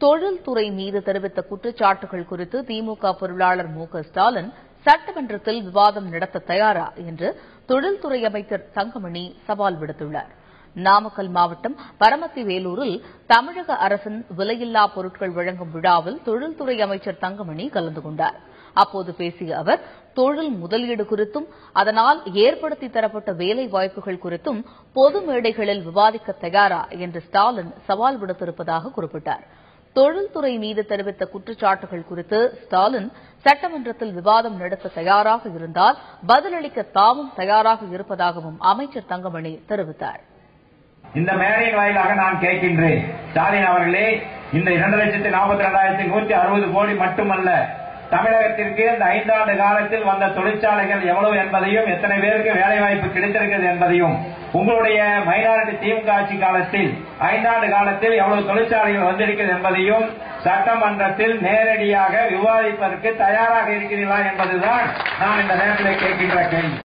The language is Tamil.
தொழில்துறை மீது தெரிவித்த குற்றச்சாட்டுகள் குறித்து திமுக பொருளாளர் மு.க.ஸ்டாலின் சட்டமன்றத்தில் விவாதம் நடத்த தயாரா என்று தொழில்துறை அமைச்சர் தங்கமணி சவால் விடுத்துள்ளார். நாமக்கல் மாவட்டம் பரமத்திவேலூரில் தமிழக அரசின் விலையில்லா பொருட்கள் வழங்கும் விழாவில் தொழில்துறை அமைச்சர் தங்கமணி கலந்து கொண்டார். அப்போது பேசிய அவர், தொழில் முதலீடு குறித்தும் அதனால் ஏற்படுத்தி தரப்பட்ட வேலை வாய்ப்புகள் குறித்தும் பொது மேடைகளில் விவாதிக்க தயாரா என்று ஸ்டாலின் சவால் விடுத்திருப்பதாக குறிப்பிட்டார். தொழில்துறை மீது தெரிவித்த குற்றச்சாட்டுகள் குறித்து ஸ்டாலின் சட்டமன்றத்தில் விவாதம் நடத்த தயாராக இருந்தால் பதிலளிக்க தாமும் தயாராக இருப்பதாகவும் அமைச்சர் தங்கமணி தெரிவித்தார். இந்த மேடையின் வாயிலாக நான் கேட்கின்றேன், ஸ்டாலின் அவர்களே, இந்த 2,42,160 கோடி மட்டுமல்ல, தமிழகத்திற்கு இந்த 5 ஆண்டு காலத்தில் வந்த தொழிற்சாலைகள் எவ்வளவு என்பதையும், எத்தனை பேருக்கு வேலைவாய்ப்பு கிடைத்திருக்கிறது என்பதையும், உங்களுடைய மைனாரிட்டி திமுக ஆட்சி காலத்தில் 5 ஆண்டு காலத்தில் எவ்வளவு தொழிற்சாலைகள் வந்திருக்கிறது என்பதையும் சட்டமன்றத்தில் நேரடியாக விவாதிப்பதற்கு தயாராக இருக்கிறீர்களா என்பதுதான் நான் இந்த நேரத்தில் கேட்கின்ற கேள்வி.